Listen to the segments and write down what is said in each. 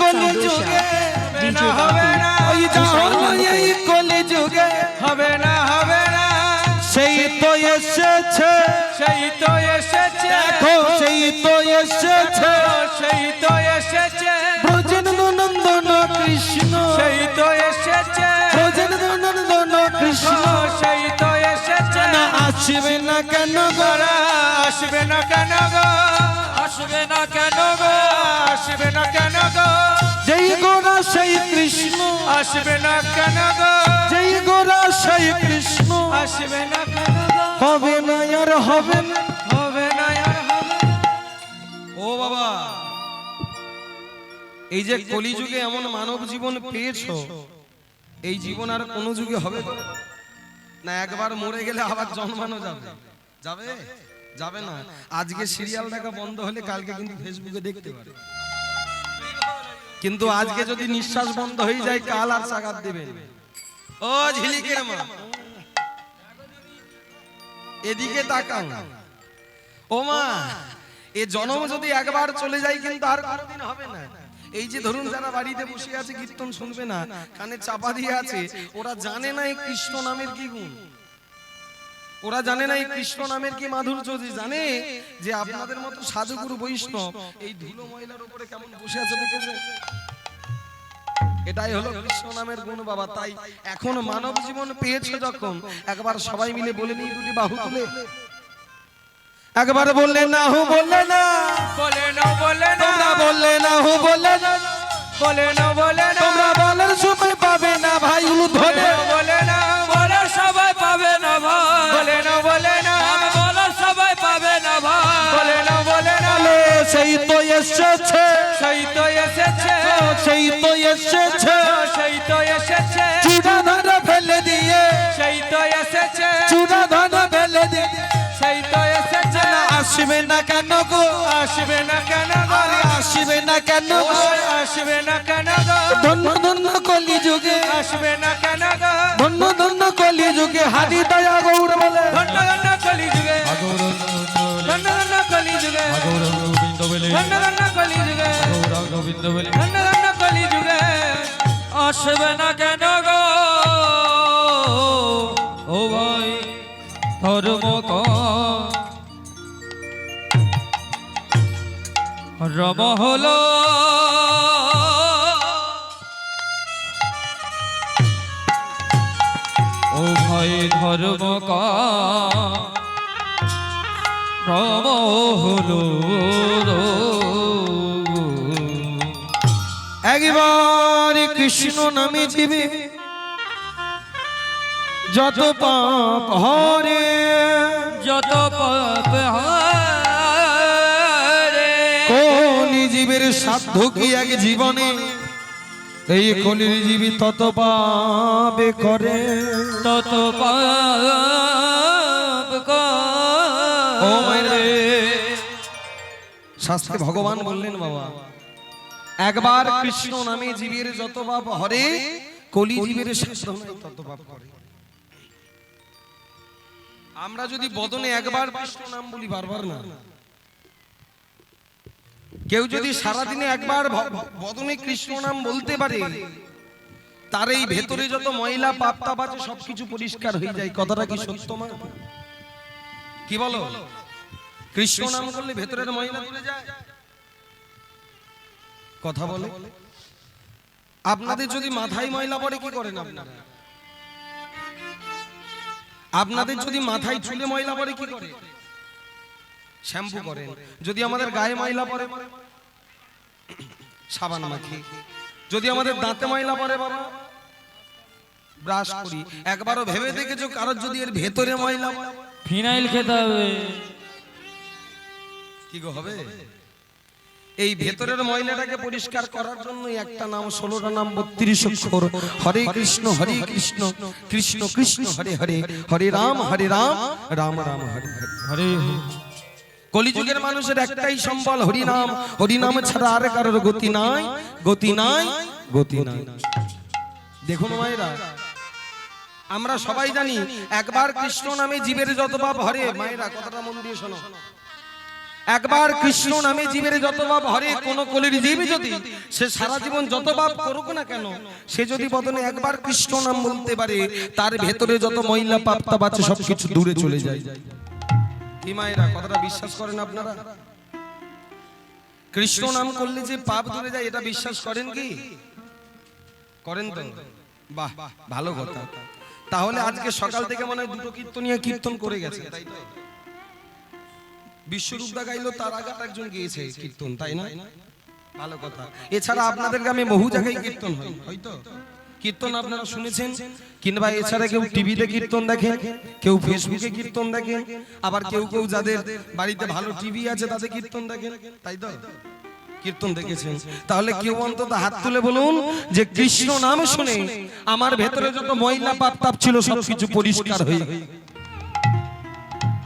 কলিযুগে হবে না, ওই জাহান এই কলিযুগে হবে না, হবে না। সেই তো এসেছে, সেই তো এসেছে, দেখো সেই তো এসেছে, সেই তো এসেছে ব্রজেন্দ্রনন্দন কৃষ্ণ, সেই তো এসেছে ব্রজেন্দ্রনন্দন কৃষ্ণ, সেই তো এসেছে। না আসবে না কেন গো, আসবে না কেন গো, আসবে না কেন গো, আসবে না কেন গো, যেই গোরা সেই কৃষ্ণ, আসবে না কেন গো, যেই গোরা সেই কৃষ্ণ, আসবে না কেন গো, হবে না আর হবে না, হবে না আর হবে। ও বাবা, এই যে কলিযুগে এমন মানব জীবন পেয়েছো, এই জীবন আর কোন যুগে হবে না। একবার মরে গেলে আবার জন্মানো যাবে, যাবে যাবে না। আজকে সিরিয়াল দেখা বন্ধ হলে কালকে কিন্তু ফেসবুকে দেখতে পারে, কিন্তু আজকে যদি নিঃশ্বাস বন্ধ হয়ে যায় কাল আর সাগাত দেবে। ও ঝিলিকের মা এদিকে তাকাও, ও মা এ জন্ম যদি একবার চলে যায় কিন্তু আর কোনোদিন হবে না। এই যে ধরুন যারা বাড়িতে বসে আছে কীর্তন শুনবে না, কানে চাপা দিয়ে আছে, ওরা জানে না এই কৃষ্ণ নামের কি গুণ, ওরা জানে না এই কৃষ্ণ নামের কি মাধুর্য। জানে যে আপনাদের মতো সাধুগুরু বৈষ্ণব এই ধুলো ময়লার উপরে কেমন বসে আছে দেখেছে, এটাই হলো কৃষ্ণ নামের গুণ বাবা। তাই এখন মানব জীবন পেয়েছে যখন, একবার সবাই মিলে বলে নিই দুটি বাহু তুলে, একবার বললে না হু বললে না, বলে না বলে না, তোমরা বললে না হু বললে না, বলে না বলে না, তোমরা বলার সময় পাবে না ভাই ধরে, বলে না বলার সবাই পাবে না ভাই, বলে না বলে না, বলার সবাই পাবে না ভাই, বলে না বলে না। সেই তো এসেছে, সেই তো এসেছে, সেই তো এসেছে, সেই তো এসেছে চূড়া ধান ফেলে দিয়ে, সেই তো এসেছে চূড়া ধান ফেলে দিয়ে, সেই তো এসেছে। না আসবে না কেন গো, আসবে না কেন গো, আসবে না কেন গো, আসবে না কেন গো, ধন্য ধন্য কলিযুগে আসবে না কেন গো, ধন্য ধন্য কলিযুগে হারি দয়া গৌর বলে, ধন্য ধন্য কলিযুগে ধন্য ধন্য কলিযুগে গোবিন্দ বলে, ধন্য ধন্য কলিযুগে গোবিন্দ বলে, ধন্য ধন্য কলিযুগে আসবে না কেন গো। ও ভাই ধর্ম রম হলো ও ভাই ধর্ম রম হলো, একবার কৃষ্ণ নামে জীবে যত পাপ হরে, যত পাপ হরে, কলি জীবের সাধ্য কি এক জীবনে, এই কলির জীবী তত পাপ করে, তত পাপ করে। শাস্ত্রে ভগবান বললেন বাবা, একবার কৃষ্ণ নামে জীবের যত পাপ হরে, কলি জীবের সাধনায় তত পাপ করে। আমরা যদি বদনে একবার কৃষ্ণ নাম বলি, বারবার না, কেউ যদি সারাদিনে একবার বদনে কৃষ্ণ নাম বলতে পারে, তার এই ভেতরে যত ময়লা পাপ তাপ আছে সবকিছু পরিষ্কার হয়ে যায়। কথাটা কি সত্য মা? কি বলো? কৃষ্ণ নাম করলে ভেতরের ময়লা দূরে যায়। কথা বলে আপনাদের যদি মাথায় ময়লা পড়ে কি করেন আপনারা? আপনাদের যদি মাথায় চুলে ময়লা পড়ে কি করে? শ্যাম্পু করেন। যদি আমাদের গায়ে ময়লা পড়ে সাবান মাখি। যদি আমাদের দাঁতে ময়লা পড়ে বাবা ব্রাশ করি। একবারও ভেবে দেখেছো কারোর যদি এর ভেতরে ময়লা পড়ে? ফিনাইল খেতে হবে। কি গো হবে? এই ভেতরের ময়লাটাকে পরিষ্কার করার জন্য একটা নাম 16টা নাম 32 অক্ষর। হরে কৃষ্ণ কৃষ্ণ কৃষ্ণ হরে হরে, হরে রাম রাম রাম হরে হরে। কলিযুগের মানুষের একটাই সম্বল হরি নাম। হরি নাম ছাড়া আর কারোর গতি নাই, গতি নাই, গতি নাই। দেখুন মায়েরা, আমরা সবাই জানি একবার কৃষ্ণ নামে জীবের যত পাপ হরে। মায়েরা কথাটা মন দিয়ে শোনো, একবার কৃষ্ণ নামে জীবের যত পাপ হরে, কোন কলির জীব যদি সে সারা জীবন যত পাপ করুক না কেন, সে যদি বদনে একবার কৃষ্ণ নাম বলতে পারে, তার ভেতরে যত মহিলা পাপ তাপ আছে সবকিছু দূরে চলে যায়। কি মায়েরা কথাটা বিশ্বাস করেন আপনারা? কৃষ্ণ নাম করলে যে পাপ দূরে যায়, এটা বিশ্বাস করেন কি? করেন তো? বাহ, ভালো কথা। তাহলে আজকে সকাল থেকে মনে হয় দুটো কীর্তনিয়া কীর্তন করে গেছে, তাই তো? বিশ্বরূপদা গাইলো, তার আগে একজন গিয়েছে কীর্তন, তাই না? ভালো কথা। এছাড়া আপনাদের গ্রামে বহু জায়গায় কীর্তন হয়, হয়তো কীর্তন আপনারা শুনেছেন, কিংবা এছাড়া কেউ টিভিতে কীর্তন দেখেন, কেউ ফেসবুকে কীর্তন দেখেন, আবার কেউ কেউ যাদের বাড়িতে ভালো টিভি আছে তাদের কীর্তন দেখেন, তাই তো? কীর্তন দেখেছেন? তাহলে কেউ অন্তত হাত তুলে বলুন যে কৃষ্ণ নাম শুনে আমার ভেতরে যত ময়লা পাপ তাপ ছিল সবকিছু পরিষ্কার হয়ে গেল।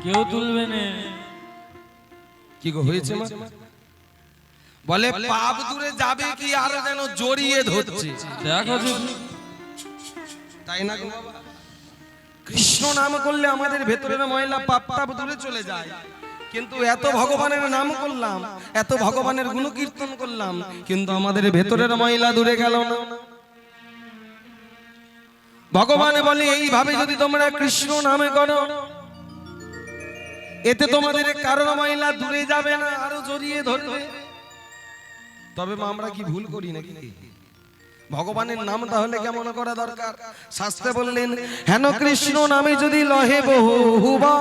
কেউ তুলবে না। কি গো হয়েছে মা? বলে পাপ দূরে যাবে কি আর যেন জড়িয়ে ধরছে, দেখো তাই না গো বাবা? কৃষ্ণ নাম করলে আমাদের ভেতরের ময়লা পাপ তাপ দূরে চলে যায়। কিন্তু এত ভগবানের নাম করলাম, এত ভগবানের গুণ কীর্তন করলাম, কিন্তু আমাদের ভেতরের ময়লা দূরে গেল না। ভগবান বলে এইভাবে যদি তোমরা কৃষ্ণ নামে করো, এতে তোমাদের কারণ ময়লা দূরে যাবে না, আরো জড়িয়ে ধরবে। তবে আমরা কি ভুল করি নাকি? ভগবানের নাম তাহলে কেমন করা দরকার? শাস্ত্রে বললেন, হেন কৃষ্ণ নামে যদি লহে বহুবা,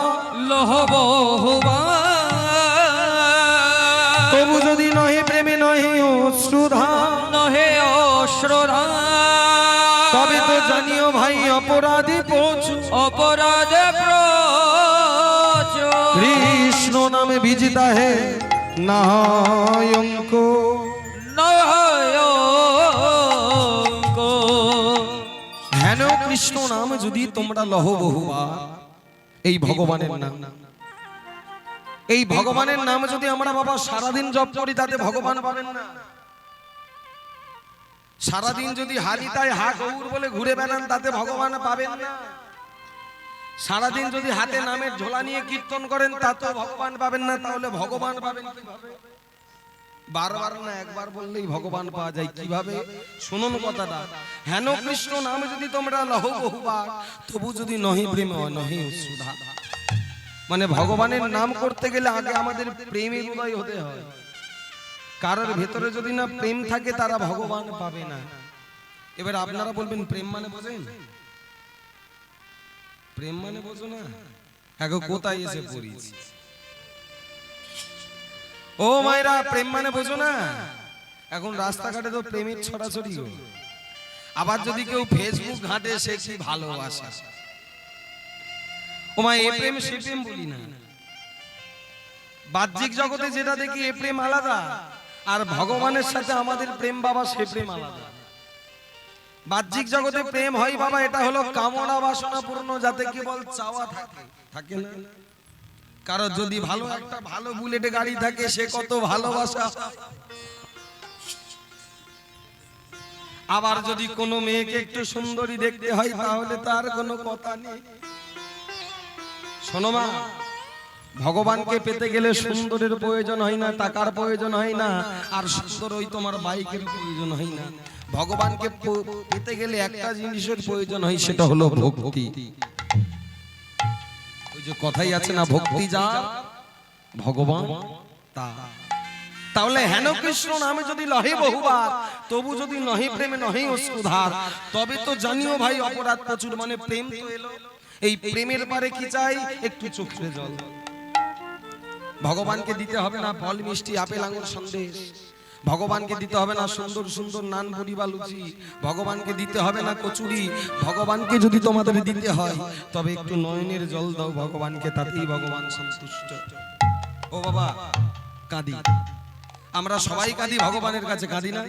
তবু যদি নহে প্রেমে নহে অশ্রুধা, তবে তো জানিও ভাই অপরাধী প্রচুর, কৃষ্ণ নামে বিজিতা হে নায়ঙ্ক। হেন কৃষ্ণ নাম যদি তোমরা লহ বহুবার, এই ভগবানের নাম, এই ভগবানের নাম যদি আমরা বাবা সারাদিন জপ করি, তাতে ভগবান পাবেন না। সারাদিন যদি হারিতায় হা গৌর বলে ঘুরে বেড়ান, তাতে ভগবান পাবেন না। সারাদিন যদি হাতে নামের ঝোলা নিয়ে কীর্তন করেন, তাতে ভগবান পাবেন না। তাহলে ভগবান পাবেন কিভাবে? বারবার না একবার বললেই ভগবান পাওয়া যায় কিভাবে? শুনুন কথাটা। হেন কৃষ্ণ নাম যদি তোমরা লহ বহুবার, তবু যদি নহি প্রেম নহি সুধা। মানে ভগবানের নাম করতে গেলে আগে আমাদের প্রেমের উদয় হতে হয়। কারোর ভেতরে যদি না প্রেম থাকে, তারা ভগবান পাবে না। এবার আপনারা বলবেন প্রেম মানে বোঝেন? প্রেম মানে বোঝো না? এখন কোথায় এসে পড়িস? ও মায়েরা, প্রেম মানে বোঝো না? এখন রাস্তাঘাটে তো প্রেমের ছড়াছড়ি। আবার যদি কেউ ফেসবুক ঘাটে, সে কি ভালোবাসা। ও মা, এ প্রেম সে প্রেম বলি না। বাহ্যিক জগতে যেটা দেখি এ প্রেম আলাদা, আর ভগবানের সাথে আমাদের প্রেম বাবা সে প্রেম আলাদা। বাহ্যিক জগতে প্রেম হয় বাবা, এটা হলো কামনা বাসনা পূর্ণ, যাতে কেবল চাওয়া থাকে, থাকে না? কারণ যদি ভালো একটা ভালো বুলেটে গাড়ি থাকে, সে কত ভালোবাসা। আবার যদি কোনো মেয়েকে একটু সুন্দরী দেখতে হয়, তাহলে তার কোনো কথা নেই। শোনো মা, ভগবানকে পেতে গেলে সুন্দরের প্রয়োজন হয় না, টাকার প্রয়োজন হয় না, আর সুন্দর ওই তোমার বাইকের প্রয়োজন হয় না। ভগবানকে পেতে গেলে একটা জিনিসের প্রয়োজন হয়, সেটা হলো ভক্তি। ওই যে কথাই আছে না, ভক্তি যা ভগবান তা। তাহলে হেন কৃষ্ণ নামে যদি লহে বহুবার, তবু যদি নহে প্রেমে নহে অশ্রুধার, তবে তো জানিও ভাই অপরাধ প্রচুর। মানে প্রেম তো এলো, এই প্রেমের পারে কি চাই? একটু চোখের জল। ভগবানকে দিতে হবে না ফল মিষ্টি আপেল আঙুর সন্দেশ, ভগবানকে দিতে হবে না সুন্দর সুন্দর নান বুড়ি বা লুচি, ভগবানকে দিতে হবে না কচুরি। ভগবানকে যদি তোমাদের দিতে হয়, তবে একটু নয়নের জল দাও ভগবানকে, তাতেই ভগবান সন্তুষ্ট। ও বাবা, কাঁদি, আমরা সবাই কাঁদি ভগবানের কাছে, কাঁদি না?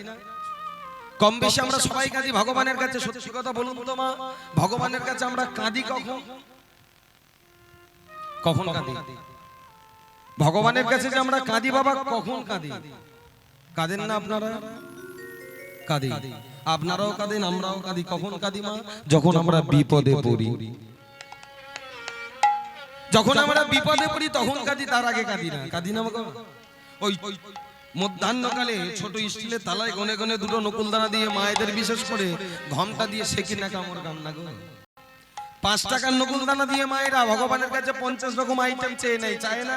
কম বেশি আমরা সবাই কাঁদি ভগবানের কাছে। সত্যি কথা বলুন তো মা, ভগবানের কাছে আমরা কাঁদি কখন? কখন কাঁদি? ভগবানের কাছে যে আমরা কাঁদি বাবা, কখন কাঁদি? কাঁদেন না আপনারা? কাঁদি, আপনারাও কাঁদেন, আমরাও কাঁদি। কখন কাঁদি মা? যখন আমরা বিপদে পড়ি, যখন আমরা বিপদে পড়ি তখন কাঁদি, তার আগে কাঁদি না বাবা। ওই মধ্যাহ্নকালে ছোট স্টিলের তালায় গনে গনে দুটো নকুলদানা দিয়ে মায়েদের বিশেষ করে ঘমটা দিয়ে সেকি না কামড় কান্না গো। 5 টাকার নকুলদানা দিয়ে মায়েরা ভগবানের কাছে 50 রকম আইটেম চেয়ে নেই, চায় না।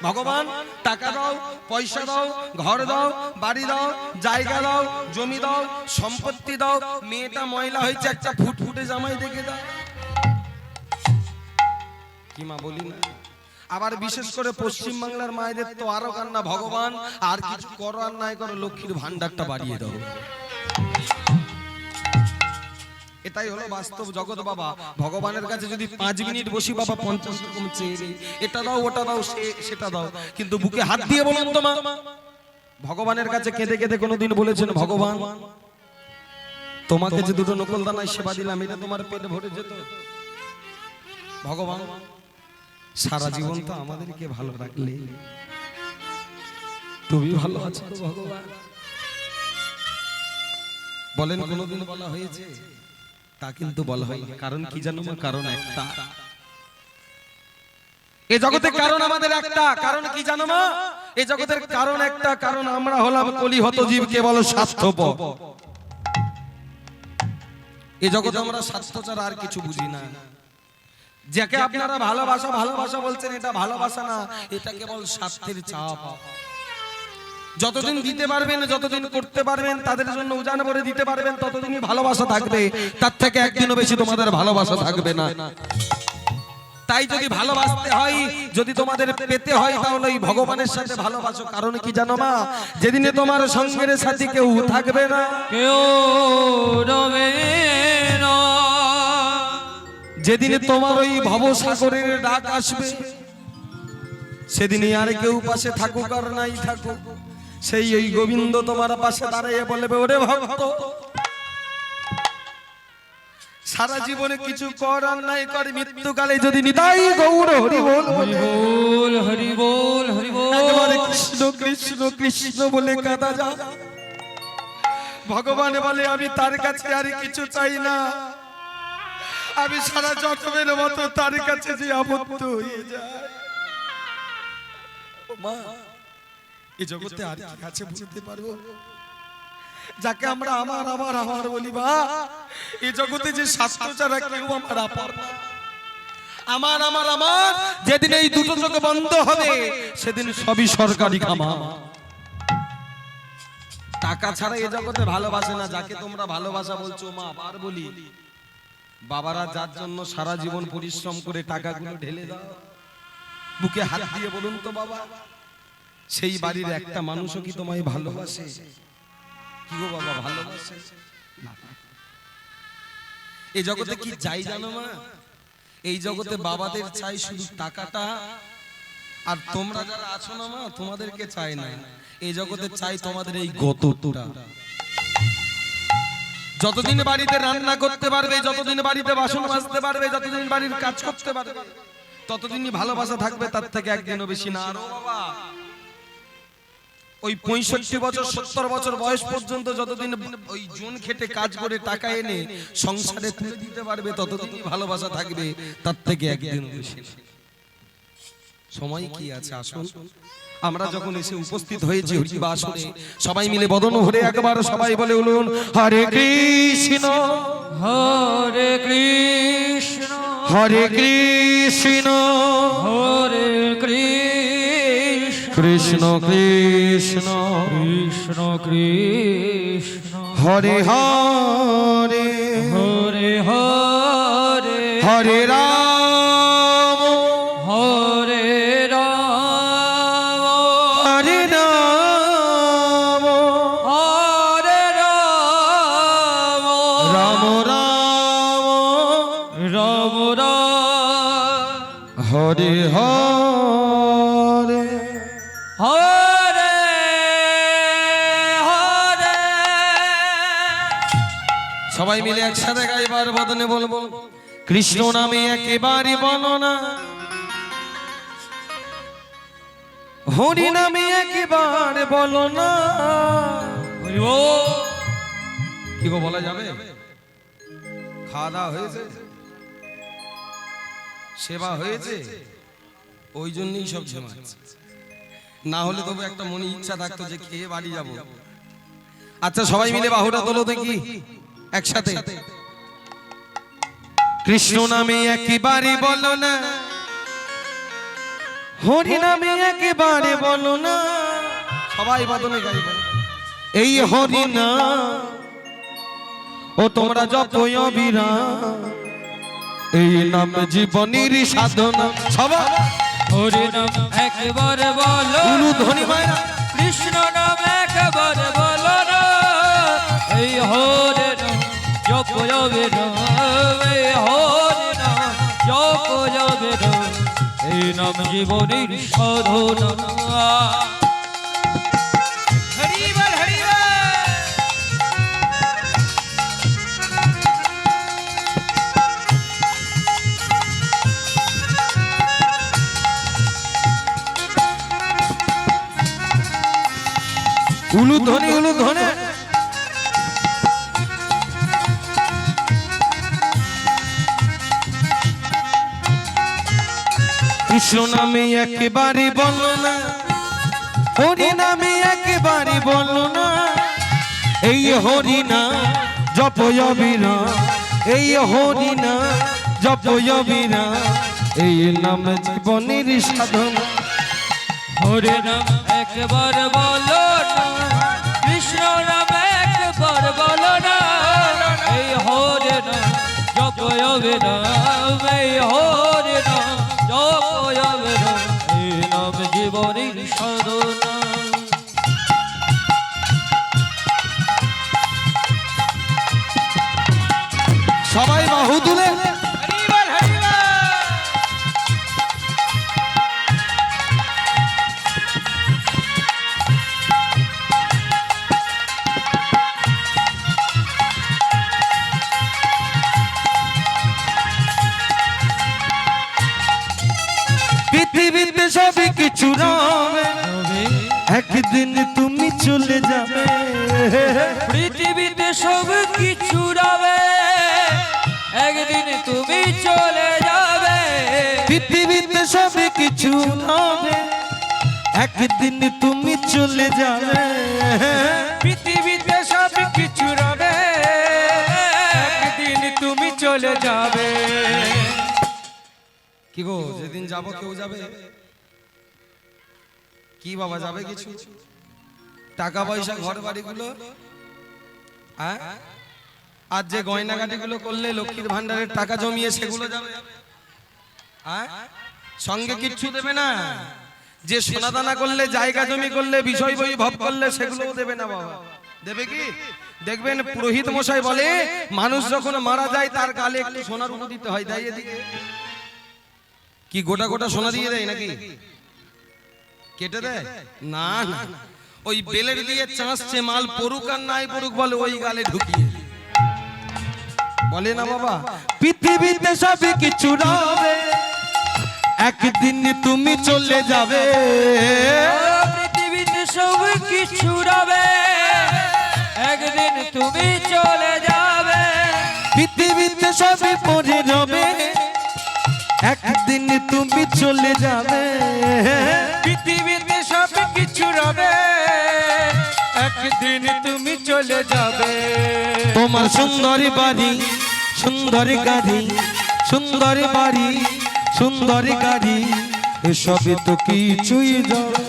ভগবান টাকা দাও, পয়সা দাও, ঘর দাও, বাড়ি দাও, জায়গা দাও, জমি দাও, সম্পত্তি দাও, মেয়েটা ময়লা হয়েছে একটা ফুটফুটে জামাই দেখে দাও। কি মা বলি না? আবার বিশেষ করে পশ্চিম বাংলার মায়েদের তো আরো কান্না, ভগবান আর কিছু করো আর নাই করো, লক্ষ্মীর ভান্ডারটা বাড়িয়ে দাও। এটাই হলো বাস্তব জগৎ বাবা। ভগবানের কাছে যদি 5 মিনিট বসি বাবা 50 রকম চেয়ে নেই, এটা দাও ওটা দাও সেটা দাও, কিন্তু বুকে হাত দিয়ে বলুন তো মা, ভগবানের কাছে কেঁদে কেঁদে কোনোদিন বলেছেন ভগবান তোমাকে যে দুটো নকলদানায় সেবা দিলাম এটা তোমার পেটে ভরে যেত? ভগবান সারা জীবন তো আমাদেরকে ভালো রাখলে, তুমি ভালো আছো তো ভগবান? বলেন কোনোদিন বলা হয়েছে? তা কিন্তু বলা হয়। কারণ কি জানো মা? কারণ একটা, এই জগতে কারণ আমাদের একটা। কারণ কি জানো মা? এই জগতের কারণ একটা, কারণ আমরা হলাম কলিহত জীব, কেবল স্বার্থপর। এই জগতে আমরা স্বার্থ ছাড়া আর কিছু বুঝি না। যাকে আপনারা ভালোবাসা ভালোবাসা বলছেন, এটা ভালোবাসা না, এটা কেবল স্বার্থের চাপ। যতদিন দিতে পারবেন, যতদিন করতে পারবেন, তাদের জন্য উজান ভরে দিতে পারবেন, ততদিনই ভালোবাসা থাকবে। তার থেকে একদিনও বেশি তোমাদের ভালোবাসা থাকবে না। তাই যদি ভালোবাসতে হয়, যদি তোমাদের পেতে হয়, তাহলে এই ভগবানের সাথে ভালোবাসো। কারণ কি জানো মা? যেদিনে তোমার সঙ্গের সাথী কেউ থাকবে না, কেউ রবে না, যেদিনে তোমার ওই ভবসাগরের ডাক আসবে, সেদিনই আর কেউ পাশে থাকুক আর নাই থাকুক, সেই ওই গোবিন্দ তোমার পাশে দাঁড়িয়ে বলবে, ওরে ভক্ত সারা জীবনে কিছু কর আর নাই কর, মৃত্যুকালে যদি নিতাই গৌর হরি বল হরি বল, হরি বল, হরি বল, একবারে কৃষ্ণ কৃষ্ণ কৃষ্ণ বলে কাঁদা যা। ভগবান বলে আমি তার কাছে আর কিছু চাই না, আমি সারা জন্মের মতো তার কাছে যে আবদ্ধ হয়ে যায়। ও মা, এই জগতে আর কি আছে বুঝতে পারবো? যাকে আমরা আমার আমার আমার বলি মা, এই জগতে যে শাস্ত্র ছাড়া কেউ আমার আপন না। আমার আমার আমার যেদিন এই দুটো চোখ বন্ধ হবে, সেদিন সবই সরকারি খামা। টাকা ছাড়া এই জগতে ভালোবাসে না। যাকে তোমরা ভালোবাসা বলছো মা, আবার বলি, বাবারা যার জন্য সারা জীবন পরিশ্রম করে টাকাগুলো ঢেলে দাও, বুকে হাত দিয়ে বলুন তো বাবা, সেই বাড়ির একটা মানুষও কি তোমায় ভালোবাসে? কি গো বাবা, ভালোবাসে? এই জগতে কি চাই জানো মা? এই জগতে বাবাদের চাই শুধু টাকাটা, আর তোমরা যারা আছো না মা, তোমাদেরকে চাই না। এই জগতে চাই তোমাদের এই গতটা। যতদিন বাড়িতে রান্না করতে পারবে, যতদিন বাড়িতে বাসন মাজতে পারবে, যতদিন বাড়ির কাজ করতে পারবে, ততদিনই ভালোবাসা থাকবে। তার থেকে একদিনও বেশি না। আরো বাবা, ওই 65 বছর 70 বছর বয়স পর্যন্ত যতদিন ওই জোন খেটে কাজ করে টাকা এনে সংসারে তুলে দিতে পারবে, ততদিনই ভালোবাসা থাকবে। তার থেকে একদিনও বেশি না। সময় কি আছে? আসুন আমরা যখন এসে উপস্থিত হয়েছি হরিবা আসরে, সবাই মিলে বদন ভরে একবার সবাই বলে উঠুন, হরে কৃষ্ণ হরে কৃষ্ণ, হরে কৃষ্ণ হরে কৃষ্ণ, কৃষ্ণ কৃষ্ণ কৃষ্ণ কৃষ্ণ, হরে হরে হরে হরে, হরে রাম হরে রাম, হরে রাম হরে রাম, রাম রাম রাম রাম, হরে হরে হরে হরে। সবাই মিলে একসাথে গাইবার বদনে বলবো, কৃষ্ণ নামে একেবারে বলো না, হরি নামে একেবারে বলো না। হরি বল। কি গো, বলা যাবে? খাওয়া দাওয়া হয়েছে? সেবা হয়েছে? ওই জন্যই সব ঝিমাচ্ছে, না হলে তবে একটা মনে ইচ্ছা থাকতো যে খেয়ে বাড়ি যাব। আচ্ছা সবাই মিলে বাহুটা তোলো দেখি একসাথে। কৃষ্ণ নামে একেবারে বলো না, হরি নামে একেবারে বলো না, সবাই বাদনে গাইব। এই হরি না ও তোমরা জপ অবিরাম, এই নাম জীবনের সাধনা। সবাই হরি নাম একবার বলো, ধ্বনি হয় না। কৃষ্ণ নাম একবার বলো না, এই হরি নাম জপ অবিরাম, এই হরি নাম জপ অবিরাম, এই নাম জীবনের সাধনা। হরি বল হরি বল। উলুধ্বনি উলুধ্বনি। কৃষ্ণ নামে একেবারে বলো না, হরি নামে একেবারে বলো না, এই হরি না জপ অবিরাম, এই হরি না জপ অবিরাম, এই নাম জীবনের সাধনা। হরি নাম একবার বলো না, কৃষ্ণ নাম একবার বলো না, এই হরি নাম জপ অবিরাম, এই হরি নাম জপ অবিরাম, এই নাম জীবনের সাধনা। সবাই বাহু তুলে হরি বল হরি বল। পৃথিবীতে সবই কিছু রবে, একদিন তুমি চলে যাবে। পৃথিবীতে সব কিছু রবে, একদিন তুমি চলে যাবে। পৃথিবীতে সবই কিছু রবে, একদিন তুমি চলে যাবে। পৃথিবীতে সব কিছু রবে, একদিন তুমি চলে যাবে। কি গো, যেদিন যাব কেউ যাবে কি বাবা, যাবে কিছু? টাকা পয়সা ঘর বাড়িগুলো, হ্যাঁ? আর যে গয়নাগাটিগুলো করলে লক্ষ্মীর ভান্ডারের টাকা জমিয়ে সেগুলো যাবে, হ্যাঁ? সঙ্গে কিচ্ছু দেবে না। যে সোনাদানা করলে, জায়গা জমি করলে, বিষয় বৈভব করলে সেগুলোও দেবে না বাবা। দেবে কি? দেখবেন পুরোহিত মশাই বলে মানুষ যখন মারা যায় তার গালে একটু সোনার উপর দিতে হয়, তাই এদিকে কি গোটা গোটা সোনা দিয়ে দেয় নাকি? কেটে দেয় না, না ওই বেলের দিয়ে চাঁচছে মাল পড়ুক আর নাই পড়ুক বলে ওই গালে ঢুকিয়ে বলে না বাবা। পৃথিবীতে সবই কিছু রবে, একদিন তুমি চলে যাবে। পৃথিবীতে সব কিছু রবে, একদিন তুমি চলে যাবে। পৃথিবীতে সবই পড়ে রবে, একদিন তুমি চলে যাবে। পৃথিবীতে সব কিছু রবে, একদিন তুমি চলে যাবে। তোমার সুন্দর বাড়ি, সুন্দর গাড়ি, সুন্দর বাড়ি, সুন্দর গাড়ি, এসবই তো কিছুই যাবে।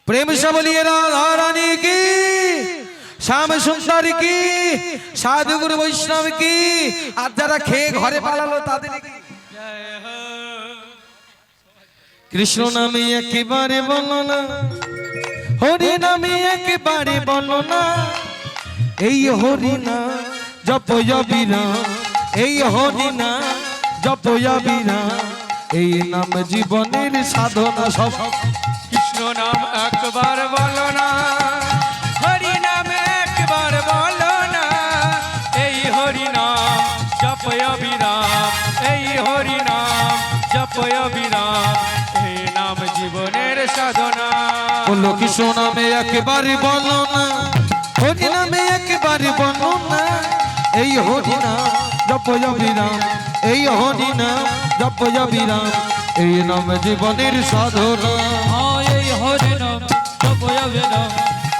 প্রেম সে বলিয়ে রাধা রানী কি, শ্যাম সুন্দর কি, সাধুগুরু বৈষ্ণব কি, আর যারা খেয়ে ঘরে পালালো তাদের কি। কৃষ্ণ নামে একেবারে বলো না, হরি নামে একেবারে বলো না, এই হরি না জপ অবিরাম, এই হরি না জপ অবিরাম, এই নাম জীবনের সাধনা। সব কৃষ্ণ নাম একবার বলো না, হরি নাম একবার বলো না, এই হরি নাম জপ অবিরাম, এই হরি নাম জপ অবিরাম, এই নাম জীবনের সাধনা। বলো কৃষ্ণ নামে একেবারে বলো না, হরি নামে একেবারে বলো না, এই হরি নাম জপ অবিরাম, এই হরি নাম জপ অবিরাম এই নাম জীবনের সাধনা এই হরি নাম জপ অবিরাম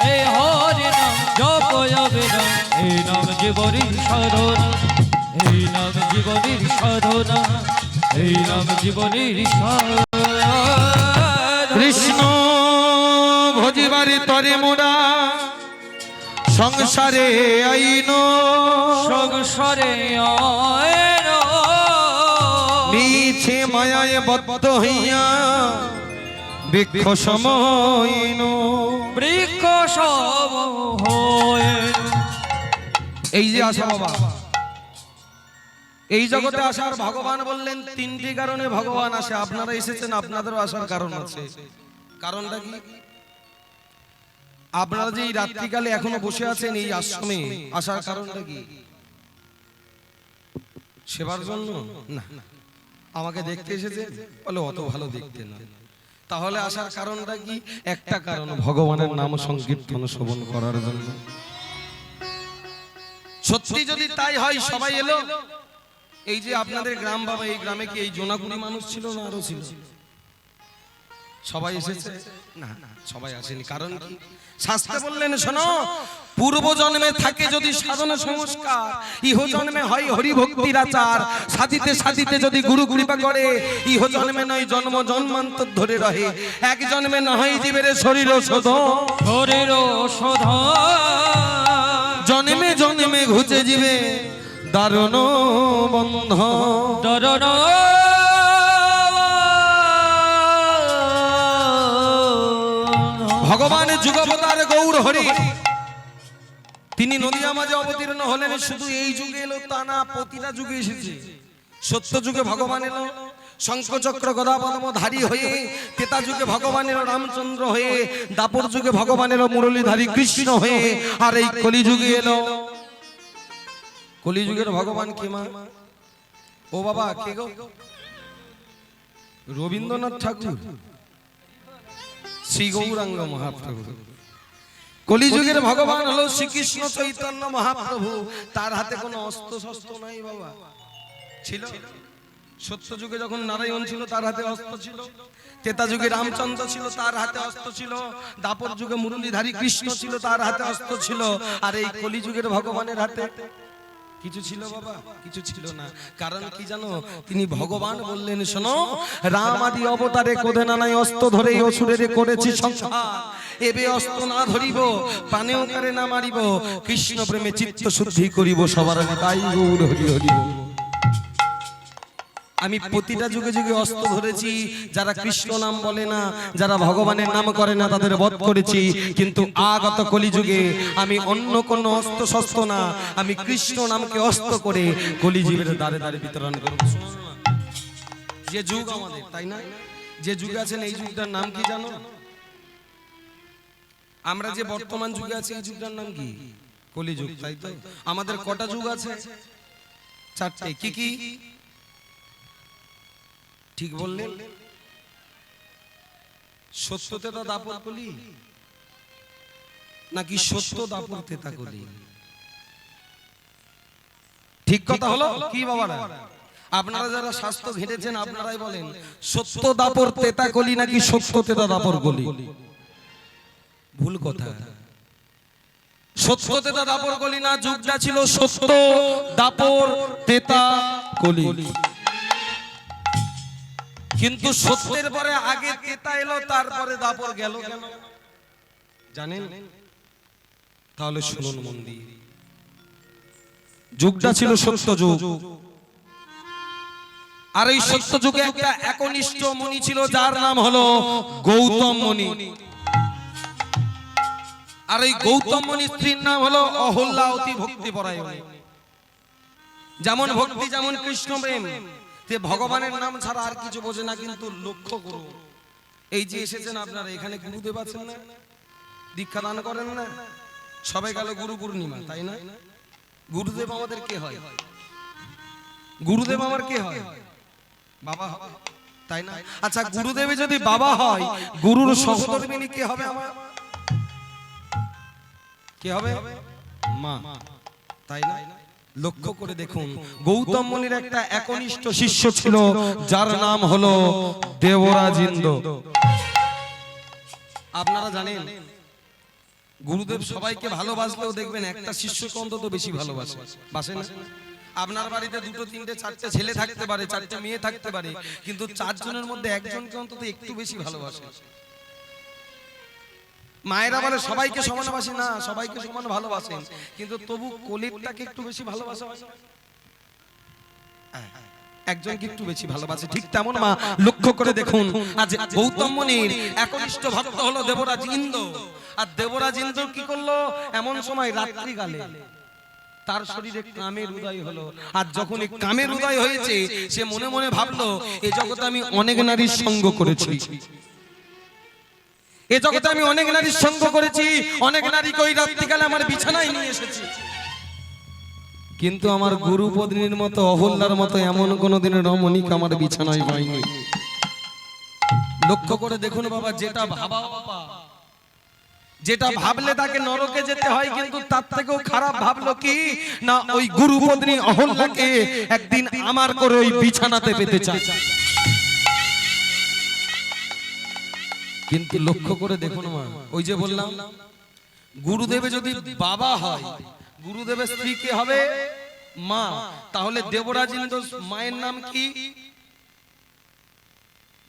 এই হরি নাম জপ অবিরাম এই নাম জীবনের সাধনা এই নাম জীবনের সাধনা এই নাম জীবনের সাধনা কৃষ্ণ ভজিবারে তরে মোরা সংসারে আইন সংসারে আইন মিছে মায়ায় বদ্ধ হইয়া বৃক্ষ সমইন বৃক্ষ সম হয়ে এই যে আশা বাবা এই জগতে আসার ভগবান বললেন তিনটি কারণে ভগবান আসে আপনারা এসেছেন আপনাদেরও আসার কারণ আছে কারণটা কি আপনারা যে এই রাত্রিকালে এখনো বসে আছেন এই আশ্রমে আসার কারণটা কি সেবার জন্য না আমাকে দেখতে এসেছে বলে অত ভালো দেখতে না তাহলে আসার কারণটা কি একটা কারণ ভগবানের নাম সংকীর্তন শ্রবণ করার জন্য সত্যি যদি তাই হয় সবাই এলো এই যে আপনাদের গ্রাম বাবা এই গ্রামে কি এই জোনাকুড়ি মানুষ ছিল না আরো ছিল সবাই এসেছে না সবাই আসেনি কারণ কি শাস্ত্রে বললেন শোনো পূর্ব জন্মে থাকে যদি সাধনা সংস্কার ইহ জন্মে হয় হরি ভক্তির আচার সাধিতে সাধিতে যদি গুরু কৃপা করে ইহ জন্মে নয় জন্ম জন্মান্তর ধরে রহে এক জন্মে না হয় জীবের শরীর শোধ শরীর শোধ জন্মে জন্মে ঘুচে জীবে দারুণ বন্ধ দরণ ভগবান যুগাবতার গৌর হরি তিনি নদিয়া মাঝে অবতীর্ণ হলেন শুধু এই যুগে এলো তা না প্রতিটা যুগে এসেছে সত্য যুগে ভগবান এলো শঙ্খচক্র গদা পদ্ম ধারী হয়ে তেতা যুগে ভগবান এলো রামচন্দ্র হয়ে দাপর যুগে ভগবান এলো মুরলীধারী কৃষ্ণ হয়ে আর এই কলি যুগে এলো কলিযুগের ভগবান কে মা ও বাবা কে গো রবীন্দ্রনাথ ঠাকুর শ্রী গৌরাঙ্গ মহাপ্রভু কলিযুগের ভগবান হলো শ্রীকৃষ্ণ চৈতন্য মহাপ্রভু তার হাতে কোনো অস্ত্র শস্ত্র নাই বাবা ছিল সত্য যুগে যখন নারায়ণ ছিল তার হাতে অস্ত্র ছিল তেতা যুগে রামচন্দ্র ছিল তার হাতে অস্ত্র ছিল দাপর যুগে মুরলীধারী কৃষ্ণ ছিল তার হাতে অস্ত্র ছিল আর এই কলিযুগের ভগবানের হাতে কিছু ছিল বাবা কিছু ছিল না কারণ কি জানো তিনি ভগবান বললেন শোনো রাম আদি অবতারে কোধে নানাই অস্ত্র ধরে অসুরের করেছি সংহার এবে অস্ত্র না ধরিব প্রাণেও কারে না মারিব কৃষ্ণ প্রেমে চিত্ত শুদ্ধি করিব সবার তাই গৌর হরি হরি আমি প্রতিটা যুগে যুগে অস্ত্র ধরেছি যারা কৃষ্ণ নাম বলে না যারা ভগবানের নাম করে না তাদের বধ করেছি কিন্তু আগত কলিযুগে আমি অন্য কোন অস্ত্র শস্ত্র না আমি কৃষ্ণ নামকে অস্ত্র করে কলিজীবের দ্বারে দ্বারে বিতরণ করব যে যুগ আমাদের তাই না যে যুগে আছেন এই যুগটার নাম কি জানো আমরা যে বর্তমান যুগে আছি এই যুগটার নাম কি কলিযুগ তাই তো আমাদের কটা যুগ আছে চারটে কি কি ঠিক বললেন সত্য তেতা দাপর কলি নাকি সত্য দাপর তেতা কলি ঠিক কথা হলো কি বাবারা আপনারা যারা শাস্ত্র ঘেটেছেন আপনারাই বলেন সত্য দাপর তেতা কলি নাকি সত্য তেতা দাপর কলি ভুল কথা সত্য তেতা দাপর কলি না যুগটা ছিল সত্য দাপর তেতা কলি কিন্তু সত্যের পরে আগে তেতা এলো তারপরে দাপর গেল কেন জানেন তাহলে শুনুন মন দিয়ে যুগটা ছিল সত্য যুগ আর এই সত্য যুগে একটা একনিষ্ঠ মুনি ছিল যার নাম হলো গৌতম মুনি আর এই গৌতম মুনির স্ত্রীর নাম হলো অহল্যা অতি ভক্তি পরায়ণী যেমন ভক্তি যেমন কৃষ্ণ প্রেম ভগবানের নাম ছাড়া আর কিছু বোঝে না কিন্তু লক্ষ্য করুন এই যে এসেছেন আপনারা এখানে গুরুদেব আছেন না দীক্ষা দান করেন না সবাই গেল গুরু পূর্ণিমা তাই না গুরুদেব আমাদের কে হয় গুরুদেব আমার কে হয় বাবা তাই না আচ্ছা গুরুদেব যদি বাবা হয় গুরুর সহধর্মিনী কে হবে আমার কে হবে মা তাই না লক্ষ্য করে দেখুন, গৌতম মুনির একটা একনিষ্ঠ শিষ্য ছিল, যার নাম হলো দেবরাজ ইন্দ্র। আপনারা জানেন গুরুদেব সবাইকে ভালোবাসলেও দেখবেন একটা শিষ্যকে অন্তত বেশি ভালোবাসে, বাসে না? আপনার বাড়িতে দুটো তিনটে চারটে ছেলে থাকতে পারে, চারটে মেয়ে থাকতে পারে, কিন্তু চারজনের মধ্যে একজনকে অন্তত একটু বেশি ভালোবাসে। মায়েরা বলে সবাইকে সমান বাসে না, সবাইকে সমান ভালোবাসেন, কিন্তু তবু কোলেরটাকে একটু বেশি ভালোবাসা হয়, একজনকে একটু বেশি ভালোবাসে। ঠিক তেমন মা লক্ষ্য করে দেখুন, আজ গৌতম মুনির একনিষ্ঠ ভক্ত হলো দেবরাজ ইন্দ্র। আর দেবরাজ ইন্দ্র কি করলো, এমন সময় রাত্রি কালে তার শরীরে কামের উদয় হলো। আর যখন এই কামের উদয় হয়েছে, সে মনে মনে ভাবলো, এই জগতে আমি অনেক নারীর সঙ্গ করেছি, এই জগতে আমি অনেক নারীর সঙ্গ করেছি, অনেক নারীকে ওই রাত্রিকালে আমার বিছানায় নিয়ে এসেছি, কিন্তু আমার গুরু পত্নীর মতো, অহল্যার মতো এমন কোনদিন রমণীক আমার বিছানায় পাইনি। লক্ষ্য করে দেখুন বাবা, যেটা ভাবা বাবা, যেটা ভাবলে তাকে নরকে যেতে হয়, কিন্তু তার থেকেও খারাপ ভাবলো কি না, ওই গুরু পত্নী অহল্যাকে একদিন আমার করে ওই বিছানাতে পেতে চায়। কিন্তু লক্ষ্য করে দেখুন মা, ওই যে বললাম, গুরুদেবে যদি বাবা হয়, গুরুদেবের স্ত্রী কে হবে? মা। তাহলে দেবরাজ ইন্দ্র মায়ের নাম কি?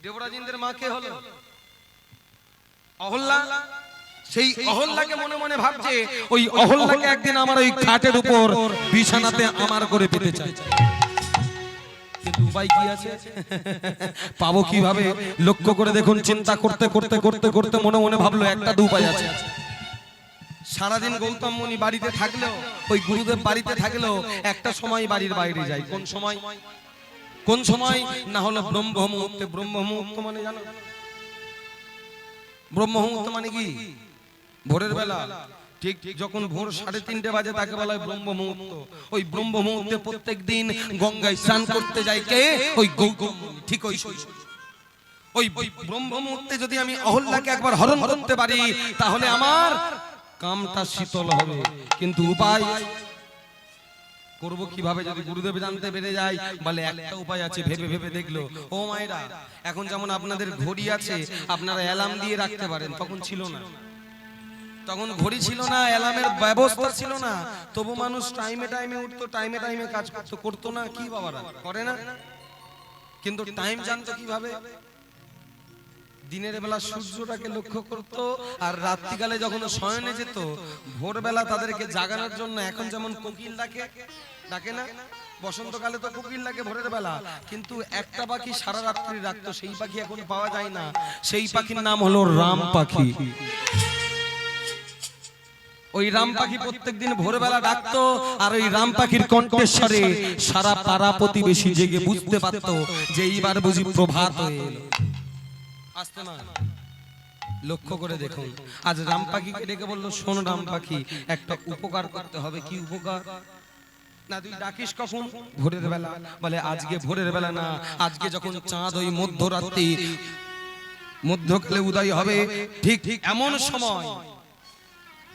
দেবরাজ ইন্দ্রের মা কে হলো? অহল্যা। সেই অহল্যাকে মনে মনে ভাবছে, ওই অহল্যাকে একদিন আমার ওই খাটের উপর বিছানাতে আমার করে পেতে চাই, কিন্তু উপায় কি আছে? পাবো কিভাবে? লক্ষ্য করে দেখুন, চিন্তা করতে করতে করতে করতে মনে মনে ভাবলো একটা দু উপায় আছে। সারাদিন গৌতম মুনি বাড়িতে থাকলেও, ওই গুরুদেব বাড়িতে থাকলেও একটা সময় বাড়ির বাইরে যায়। কোন সময়? কোন সময়? না হলো ব্রহ্ম মুহূর্তে। ব্রহ্ম মুহূর্ত মানে জানো? ব্রহ্ম মুহূর্ত মানে কি? ভোরের বেলা, ঠিক যখন ভোর 3:30 বাজে তাকে বলা হয় ব্রহ্ম মুহূর্ত। ওই ব্রহ্ম মুহূর্তে প্রত্যেক দিন গঙ্গায় স্নান করতে যায় কে? ওই গৌতম মুনি। ঠিক ওই ব্রহ্ম মুহূর্তে যদি আমি অহল্যাকে একবার হরণ করতে পারি, তাহলে আমার কামটা শীতল হবে। কিন্তু উপায় করব কিভাবে? যদি গুরুদেব জানতে পেরে যায়, বলে একটা উপায় আছে। ভেবে ভেবে দেখলো, ও মায়েরা, এখন যেমন আপনাদের ঘড়ি আছে, আপনারা অ্যালার্ম দিয়ে রাখতে পারেন, তখন ছিল না। তখন ঘড়ি ছিল না, অ্যালার্মের ব্যবস্থা ছিল না, তবু মানুষ টাইমে টাইমে উঠতো, টাইমে টাইমে কাজ করতো না কি বাবারা? করে না? কিন্তু টাইম জানতো কিভাবে? দিনের বেলা সূর্যটাকে লক্ষ্য করত, আর রাত্রিকালে যখন শয়নে যেত, ভোরবেলা তাদেরকে জাগানোর জন্য এখন যেমন কোকিল ডাকে না, বসন্তকালে তো কোকিল ডাকে ভোরের বেলা, কিন্তু একটা পাখি সারা রাত্রি রাখতো, সেই পাখি এখন পাওয়া যায় না। সেই পাখির নাম হলো রাম পাখি। ওই রাম পাখি প্রত্যেকদিন ভোরবেলা ডাকতো, আর ওই রাম পাখির কণ্ঠস্বরে সারা পাড়া প্রতিবেশী জেগে বুঝতে পারতো যে এইবার বুঝি প্রভাত হয়ে এলো। আসতে না, লক্ষ্য করে দেখুন, আজ রাম পাখিকে ডেকে বললো, শোন রাম পাখি, একটা উপকার করতে হবে। কি উপকার? না তুই ডাকিস কখন? ভোরের বেলা। বলে আজকে ভোরের বেলা না, আজকে যখন চাঁদ ওই মধ্যরাত্রি মধ্যকালে উদয় হবে, ঠিক ঠিক এমন সময়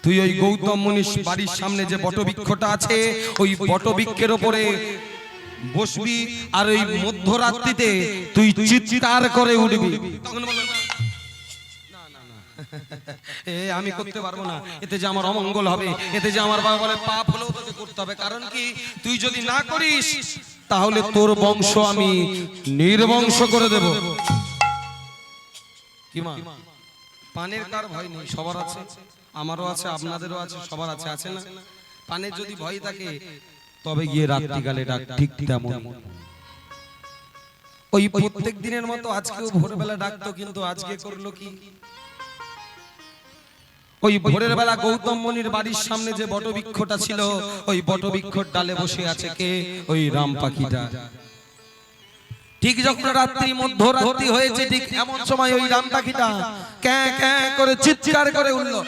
তুই ওই গৌতম মুনির বাড়ির সামনে যে বটবৃক্ষটা আছে, ওই বটবৃক্ষের উপরে বসবি, আর ওই মধ্যরাত্রিতে তুই চিৎকার করে উঠবি। তখন বলল, না না না, আমি করতে পারবো না, এতে যে আমার অমঙ্গল হবে, এতে যে আমার বাবা বলে পাপ হলেও তোকে করতে হবে। কারণ কি? তুই যদি না করিস, তাহলে তোর বংশ আমি নির্বংশ করে দেব। কি মা, পানের কার ভয় নেই? সবার আছে, আমারও আছে, আপনাদেরও আছে, সবার আছে, আছে না? পানের যদি ভয় থাকে, তবে গিয়ে রাত্রিকালে ডাক। ঠিক তেমন ওই প্রত্যেক দিনের মতো আজকেও ভোরবেলা ডাকতো, কিন্তু আজকে করলো কি? ওই ভোরের বেলা গৌতম মুনির বাড়ির সামনে যে বটবৃক্ষটা ছিল, ওই বটবৃক্ষর ডালে বসে আছে কে? ওই রাম পাখিটা। ঠিক যখন রাত্রি মধ্যরাত্রি হয়েছে, ঠিক এমন সময় ওই রাম পাখিটা ক্যাঁ ক্যাঁ করে চিৎকার করে উঠলো।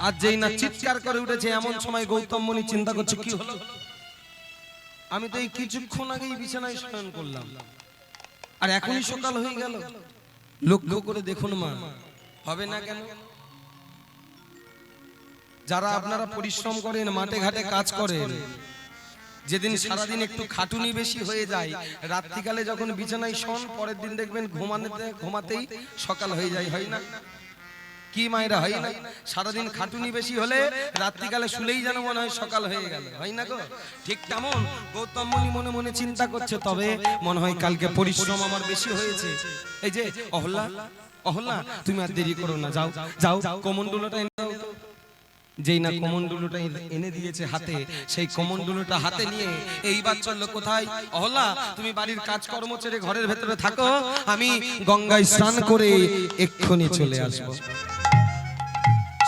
আর যেই না চিৎকার করে উঠেছে, এমন সময় গৌতম মুনি চিন্তা করছে, কি হলো? আমি তো এই কিছুক্ষণ আগেই বিছানায় শয়ন করলাম, আর এখনই সকাল হয়ে গেল। লক্ষ্য করে দেখুন মা, হবে না কেন? যারা আপনারা পরিশ্রম করেন, মাঠে ঘাটে কাজ করেন, যেদিন সারাদিন একটু খাটুনি বেশি হয়ে যায়, রাত্রিকালে যখন বিছানায় শোন, পরের দিন দেখবেন ঘুমাতেই সকাল হয়ে যায়, হয় না? কি মায়েরা, হয় না? সারাদিন খাটুনি বেশি হলে রাত্রিকালে শুলেই যেন মনে হয় সকাল হয়ে গেল, হয় না গো? ঠিক তেমন গৌতম মুনি মনে মনে চিন্তা করছে, তবে মনে হয় কালকে পরিশ্রম আমার বেশি হয়েছে। এই যে অহল্যা, অহল্যা, তুমি আর দেরি করো না, যাও যাও কমণ্ডলটা এনে দাও তো। যেই না কমণ্ডলটা এনে দিয়েছে হাতে, সেই কমণ্ডলটা হাতে নিয়ে এইবার চললো কোথায়? অহল্যা, তুমি বাড়ির কাজকর্ম ছেড়ে ঘরের ভেতরে থাকো, আমি গঙ্গায় স্নান করে এক্ষুনি চলে আসবো।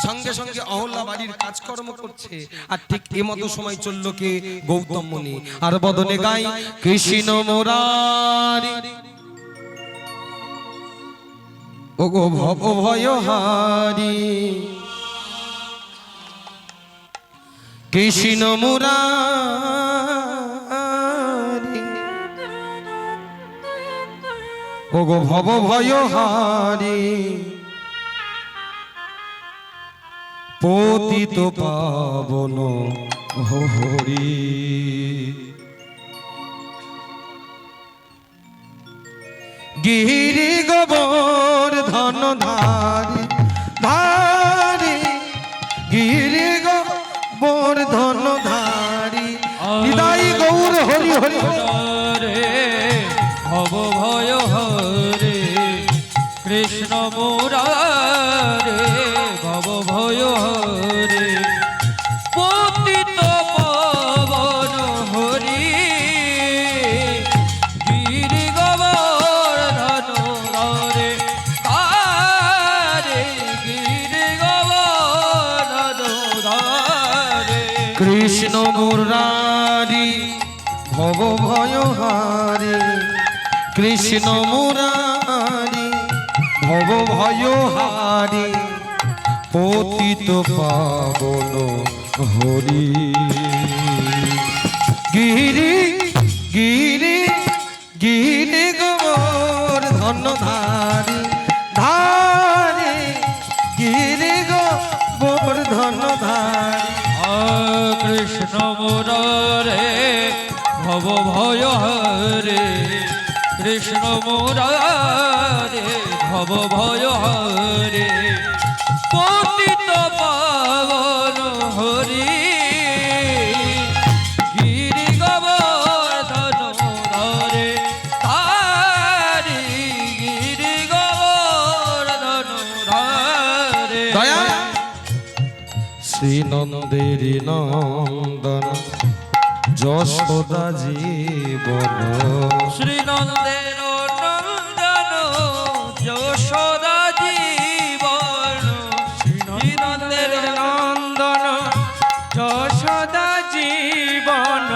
সঙ্গে সঙ্গে অহল্যা বাড়ির কাজকর্ম করছে, আর ঠিক এমতো সময় চললো কে? গৌতম মুনি। আর বদনে গাই কৃষ্ণ মুরারি, ওগো ভব ভয়হারি, কৃষ্ণ মুরারি, ওগো ভব ভয়হারি, পতিত পাবন হরি। গিরি গোবর্ধন ধারি ধারি, গিরি গোবর্ধন ধারি, হৃদয় গৌর হরি হরি রে ভব ভয় হরে কৃষ্ণ মুরারে ভব ভয় হরে পতিত পাবন হরি গিরি গোবর্ধন ধারে তারে গিরি গোবর্ধন ধারে কৃষ্ণ মুরারি ভব ভয়হারি, কৃষ্ণ মুরারি ভব ভয়হারি, পতিত পাবন হরি। গিরি গিরি গিরি গোবর্ধন ধারি ধারি, গিরি গোবর্ধন ধারি। কৃষ্ণ মুরারে ভব ভয় হরে কৃষ্ণ মুরারে ভব ভয় হরে পতিত পাবন হরি গিরি গোবর্ধন ধারে তারি গিরি গোবর্ধন ধারে। শ্রীনন্দের নন্দন যশোদা জীবন, শ্রীনন্দের নন্দন যশোদা জীবন, শ্রীনন্দের নন্দন যশোদা জীবন,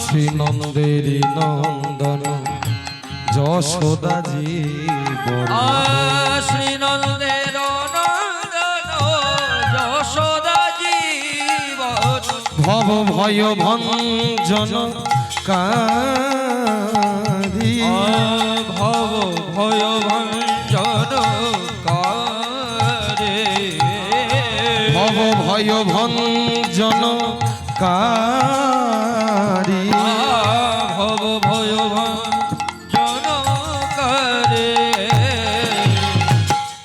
শ্রীনন্দের নন্দন যশোদা জীবন, শ্রীনন্দের নন্দন যশোদা জীবন, ভব ভয় ভঞ্জন কারি, ভব ভয় ভঞ্জন কারে, ভব ভয় ভঞ্জন কারি, ভব ভয় ভঞ্জন কারে,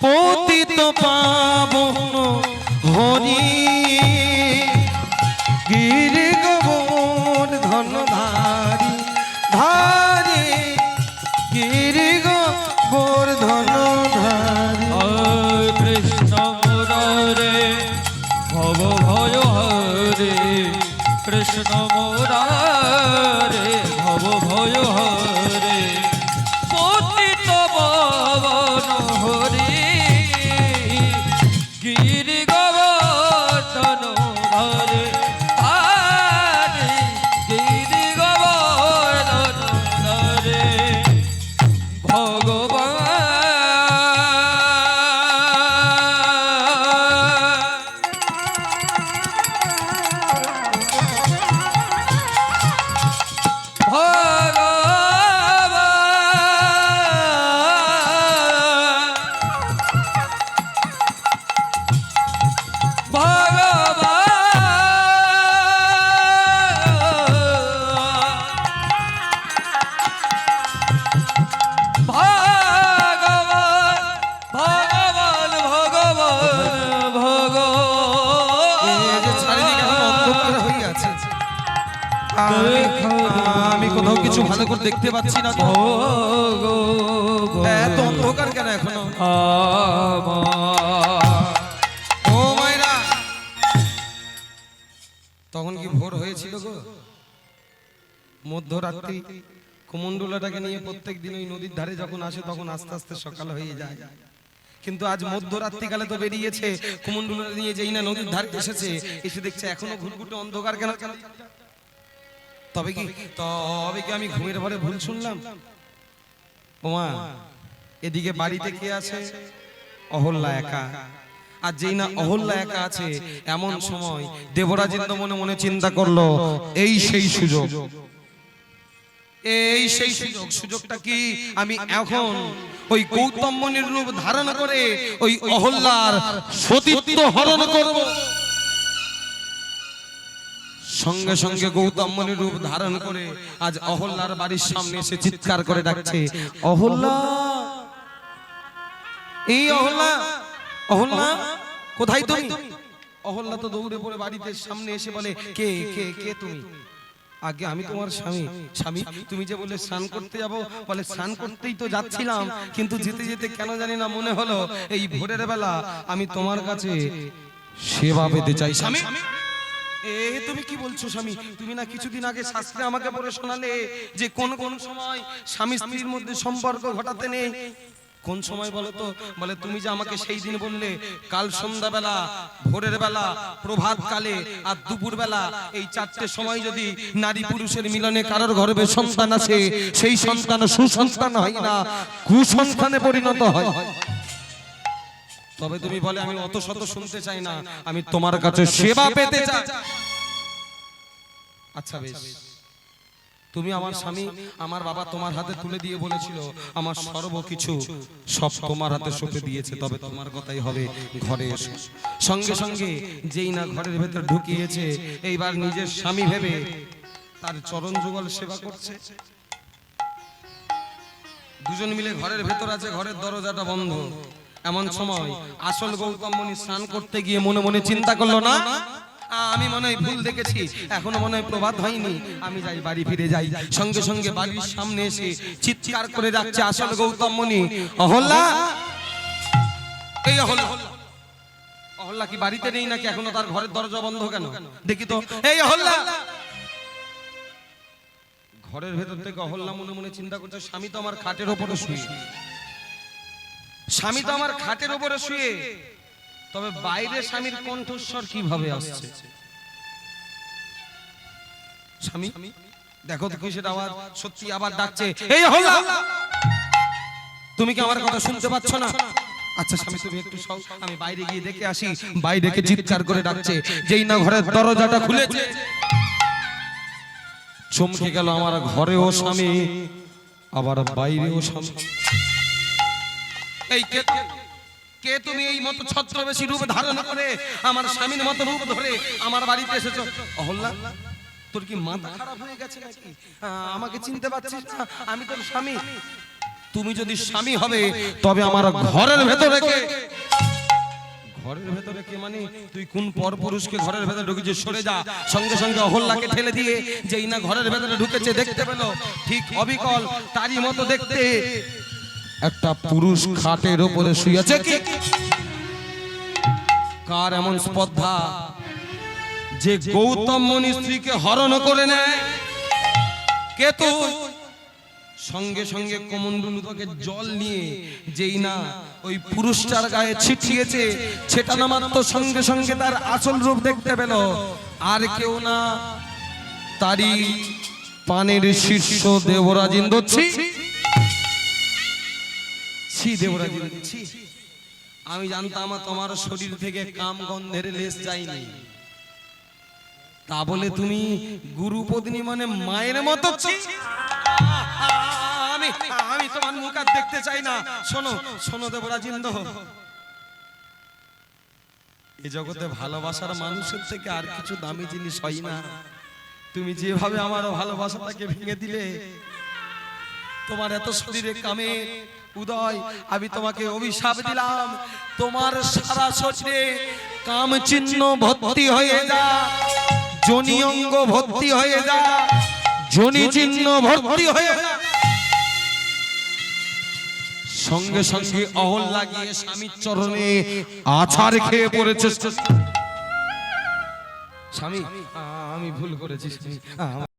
পতিত পাবন হরি গিরি গোবর্ধন ধারি ধারি, গিরি গোবর্ধন ধারি। কৃষ্ণ মুরারে ভব ভয় হরে কৃষ্ণ মুরারে ভব ভয় হরে পতিত পাবন হরি গিরি গোবর্ধন ধারে তারে গিরি গোবর্ধন ধারে ভগবান। আমি কোথাও কিছু ভালো করে দেখতে পাচ্ছি না তো। এত অন্ধকার কেন এখনো? ও মায়েরা, তখন কি ভোর হয়েছিল গো? মধ্যরাত্রি কুমন্ডলাটাকে নিয়ে প্রত্যেক দিন ওই নদীর ধারে যখন আসে তখন আস্তে আস্তে সকাল হয়ে যায়, কিন্তু আজ মধ্যরাত্রিকালে তো বেরিয়েছে কুমন্ডলা নিয়ে, যেই না নদীর ধারে এসেছে, এসে দেখছে এখনো ঘুটঘুটে অন্ধকার কেন কেন? তবে কি আমি ঘুমের ঘরে ভুল শুনলাম? ওমা, এদিকে বাড়িতে কে আছে? অহল্যা একা। আর যেই না অহল্যা একা আছে, এমন সময় দেবরাজেন্দ্র মনে মনে চিন্তা করলো, এই সেই সুযোগ, এই সেই সুযোগ। সুযোগটা কি? আমি এখন ওই গৌতম মুনির রূপ ধারণ করে ওই অহল্যার সতীত্ব হরণ করব। সঙ্গে সঙ্গে গৌতম মুনির রূপ ধারণ করে আজ অহল্যার বাড়ির সামনে এসে চিৎকার করে ডাকছে, অহল্যা, এই অহল্যা, অহল্যা কোথায় তুমি? অহল্যা তো দৌড়ে পড়ে বাড়িতে সামনে এসে বলে, কে কে কে তুমি? আগে আমি তোমার স্বামী। স্বামী, তুমি যে বলে স্নান করতে যাবো, বলে স্নান করতেই তো যাচ্ছিলাম, কিন্তু যেতে যেতে কেন জানি না মনে হলো এই ভোরের বেলা আমি তোমার কাছে সেবা পেতে চাই। স্বামী, এ তুমি কি বলছো স্বামী? তুমি না কিছুদিন আগে শাস্ত্রে আমাকে পড়ে শোনালে যে কোন কোন সময় স্বামী স্ত্রীর মধ্যে সম্পর্ক ঘটাতে নেই। কোন সময় বলো তো? বলে তুমি যে আমাকে সেই দিন বললে কাল সন্ধ্যাবেলা, ভোরের বেলা, প্রভাত কালে আর দুপুর বেলা, এই চারটে সময় যদি নারী পুরুষের মিলনে কারোর গর্ভে সন্তান আসে, সেই সন্তান সুসন্তান হয় না, কুসন্তানে পরিণত হয়। তবে তুমি বলে আমি অত শত শুনতে চাই না, আমি তোমার কাছে সেবা পেতে চাই। আচ্ছা বেশ, তুমি আমার স্বামী, আমার বাবা তোমার হাতে তুলে দিয়ে বলেছিল আমার সর্বকিছু সব তোমার হাতে সঁপে দিয়েছে, তবে তোমার কথাই হবে, ঘরে এসো। সঙ্গে সঙ্গে যেই না ঘরের ভেতর ঢুকিয়েছে, এইবার নিজের স্বামী ভেবে তার চরণ যুগল সেবা করছে। দুজন মিলে ঘরের ভেতর আছে, ঘরের দরজাটা বন্ধ। এমন সময় আসল গৌতম মুনি স্নান করতে গিয়ে মনে মনে চিন্তা করলো, না আমি মনে হয় ভুল দেখেছি, এখনো মনে হয় প্রভাত হয়নি, আমি যাই বাড়ি ফিরে যাই। সঙ্গে সঙ্গে বাড়ির সামনে এসে চিৎকার করে যাচ্ছে আসল গৌতম মুনি, অহল্যা, এই অহল্যা। অহল্যা কি বাড়িতে নেই নাকি? এখনো তার ঘরের দরজা বন্ধ কেন? দেখি তো, এই অহল্যা। ঘরের ভেতর থেকে অহল্যা মনে মনে চিন্তা করছে, স্বামী তো আমার খাটের ওপরে শুয়ে, স্বামী তো আমার খাটের ওপরে শুয়ে, তবে বাইরে স্বামীর কণ্ঠস্বর কিভাবে আসছে? স্বামী দেখো তো কিসের আওয়াজ? সত্যি আবার ডাকছে, এই অহল্যা, তুমি কি আমার কথা শুনতে পাচ্ছ না? আচ্ছা স্বামী, তুমি একটু সও, আমি বাইরে গিয়ে দেখে আসি। বাইরে থেকে চিৎকার করে ডাকছে, যেই না ঘরের দরজাটা খুলেছে, চমকে গেল আমার ঘরেও স্বামী, আবার বাইরেও স্বামী। এই কে তুমি? এই মতো ছত্রবেশী রূপ ধারণ করে আমার স্বামীর মতো রূপ ধরে আমার বাড়িতে এসেছো। অহল্যা, তোর কি মাথা খারাপ হয়ে গেছে নাকি? আমাকে চিনতে পারছিস না? আমি তোর স্বামী। তুমি যদি স্বামী হবে তবে আমার ঘরের ভেতরে কে? ঘরের ভেতরে কে মানে তুই কোন পরপুরুষকে ঘরের ভেতরে ঢুকেছিস? সরে যা। সঙ্গে সঙ্গে অহল্যাকে ঠেলে দিয়ে যেই না ঘরের ভেতরে ঢুকেছে, দেখতে পেল ঠিক অবিকল তারই মতো দেখতে একটা পুরুষ খাটের উপরে শুয়ে আছে। কি কার এমন স্পর্ধা যে গৌতম মুনি স্ত্রীকে হরণ করে নেয়? কে তুই? সঙ্গে সঙ্গে কমণ্ডলু থেকে জল নিয়ে যেই না ওই পুরুষটার গায়ে ছিটিয়েছে, ছেটানো মাত্র সঙ্গে সঙ্গে তার আসল রূপ দেখতে পেল। আর কেউ না, তারই পানের শীর্ষ দেবরাজেন্দ্র। আমি জানতাম তোমার শরীর থেকে কাম গন্ধের লেশ যায়নি, তা বলে তুমি গুরু পত্নী মানে মায়ের মতো? আমি তোমার মুখ আর দেখতে চাই না। শোনো শোনো দেবরাজেন্দ্র, এই জগতে ভালোবাসার মানুষের থেকে আর কিছু দামি জিনিস হয় না। তুমি যেভাবে আমার ভালোবাসাটাকে ভেঙে দিলে, তোমার এত শরীরে কামে উদয়, আমি তোমাকে অভিশাপ দিলাম, তোমার সারা শরীরে কাম চিহ্ন ভর্তি হয়ে যা। জনি অঙ্গ ভর্তি হয়ে যা, জনি চিহ্ন ভর্তি হয়ে যা। সঙ্গে সঙ্গে অহল লাগিয়ে স্বামীর চরণে আছাড় খেয়ে পড়েছে। স্বামী, আমি ভুল করেছি।